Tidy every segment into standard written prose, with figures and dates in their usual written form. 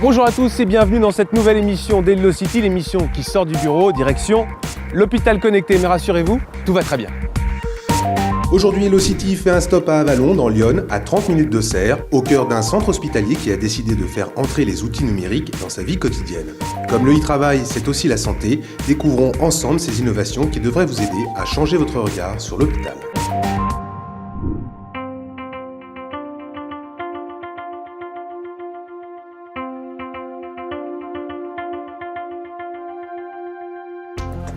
Bonjour à tous et bienvenue dans cette nouvelle émission d'Hello-City, l'émission qui sort du bureau, direction l'hôpital connecté. Mais rassurez-vous, tout va très bien. Aujourd'hui, Hello-City fait un stop à Avallon, dans l'Yonne, à 30 minutes d'Auxerre, au cœur d'un centre hospitalier qui a décidé de faire entrer les outils numériques dans sa vie quotidienne. Comme le e-travail, c'est aussi la santé, découvrons ensemble ces innovations qui devraient vous aider à changer votre regard sur l'hôpital.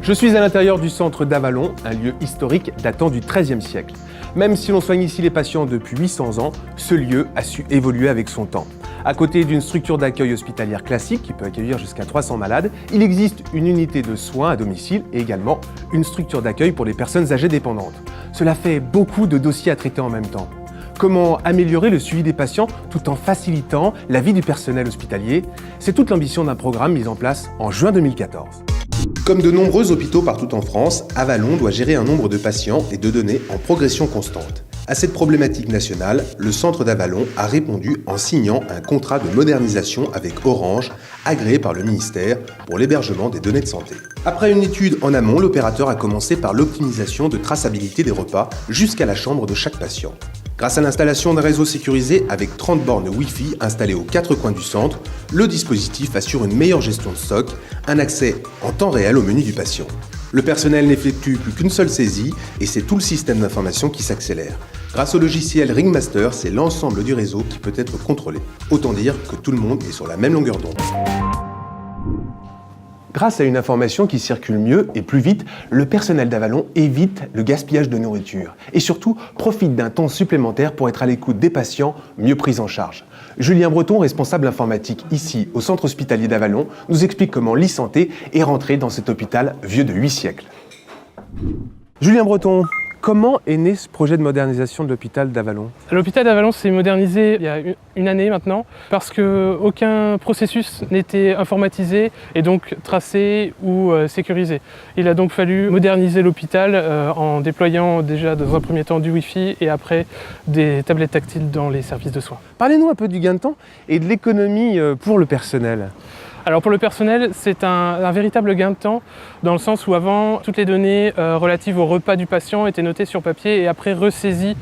Je suis à l'intérieur du centre d'Avallon, un lieu historique datant du XIIIe siècle. Même si l'on soigne ici les patients depuis 800 ans, ce lieu a su évoluer avec son temps. À côté d'une structure d'accueil hospitalière classique qui peut accueillir jusqu'à 300 malades, il existe une unité de soins à domicile et également une structure d'accueil pour les personnes âgées dépendantes. Cela fait beaucoup de dossiers à traiter en même temps. Comment améliorer le suivi des patients tout en facilitant la vie du personnel hospitalier? C'est toute l'ambition d'un programme mis en place en juin 2014. Comme de nombreux hôpitaux partout en France, Avallon doit gérer un nombre de patients et de données en progression constante. À cette problématique nationale, le centre d'Avallon a répondu en signant un contrat de modernisation avec Orange, agréé par le ministère pour l'hébergement des données de santé. Après une étude en amont, l'opérateur a commencé par l'optimisation de traçabilité des repas jusqu'à la chambre de chaque patient. Grâce à l'installation d'un réseau sécurisé avec 30 bornes Wi-Fi installées aux 4 coins du centre, le dispositif assure une meilleure gestion de stock, un accès en temps réel au menu du patient. Le personnel n'effectue plus qu'une seule saisie et c'est tout le système d'information qui s'accélère. Grâce au logiciel Ringmaster, c'est l'ensemble du réseau qui peut être contrôlé. Autant dire que tout le monde est sur la même longueur d'onde. Grâce à une information qui circule mieux et plus vite, le personnel d'Avallon évite le gaspillage de nourriture et surtout profite d'un temps supplémentaire pour être à l'écoute des patients mieux pris en charge. Julien Breton, responsable informatique ici au centre hospitalier d'Avallon, nous explique comment l'e-santé est rentré dans cet hôpital vieux de 8 siècles. Julien Breton, comment est né ce projet de modernisation de l'hôpital d'Avallon? L'hôpital d'Avallon s'est modernisé il y a une année maintenant parce qu'aucun processus n'était informatisé et donc tracé ou sécurisé. Il a donc fallu moderniser l'hôpital en déployant déjà dans un premier temps du Wi-Fi et après des tablettes tactiles dans les services de soins. Parlez-nous un peu du gain de temps et de l'économie pour le personnel. Alors pour le personnel, c'est un véritable gain de temps dans le sens où avant, toutes les données relatives au repas du patient étaient notées sur papier et après ressaisies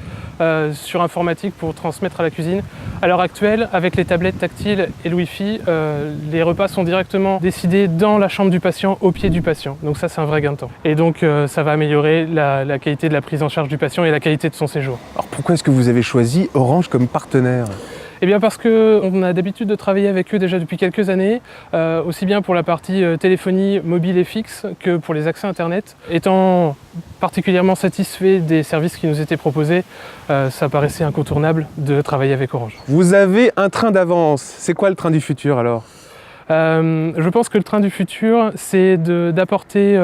sur informatique pour transmettre à la cuisine. À l'heure actuelle, avec les tablettes tactiles et le Wi-Fi, les repas sont directement décidés dans la chambre du patient, au pied du patient. Donc ça, c'est un vrai gain de temps. Et donc ça va améliorer la qualité de la prise en charge du patient et la qualité de son séjour. Alors pourquoi est-ce que vous avez choisi Orange comme partenaire ? Eh bien parce qu'on a d'habitude de travailler avec eux déjà depuis quelques années, aussi bien pour la partie téléphonie mobile et fixe que pour les accès Internet. Étant particulièrement satisfait des services qui nous étaient proposés, ça paraissait incontournable de travailler avec Orange. Vous avez un train d'avance. C'est quoi le train du futur alors ? Je pense que le train du futur, c'est d'apporter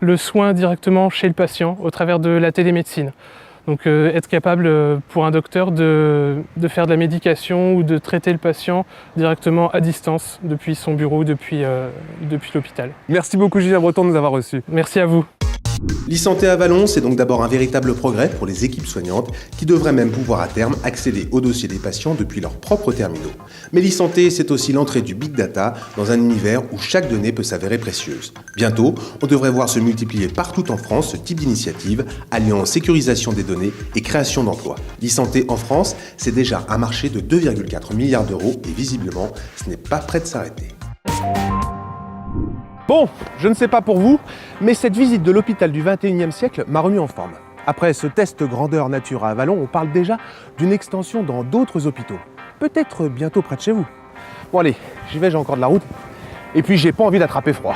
le soin directement chez le patient au travers de la télémédecine. Donc être capable pour un docteur de faire de la médication ou de traiter le patient directement à distance depuis son bureau, depuis l'hôpital. Merci beaucoup Julien Breton de nous avoir reçus. Merci à vous. L'e-santé Avallon, c'est donc d'abord un véritable progrès pour les équipes soignantes qui devraient même pouvoir à terme accéder au dossier des patients depuis leurs propres terminaux. Mais l'e-santé, c'est aussi l'entrée du big data dans un univers où chaque donnée peut s'avérer précieuse. Bientôt, on devrait voir se multiplier partout en France ce type d'initiative alliant sécurisation des données et création d'emplois. L'e-santé en France, c'est déjà un marché de 2,4 milliards d'euros et visiblement, ce n'est pas prêt de s'arrêter. Bon, je ne sais pas pour vous, mais cette visite de l'hôpital du XXIe siècle m'a remis en forme. Après ce test grandeur nature à Avallon, on parle déjà d'une extension dans d'autres hôpitaux. Peut-être bientôt près de chez vous. Bon allez, j'y vais, j'ai encore de la route. Et puis j'ai pas envie d'attraper froid.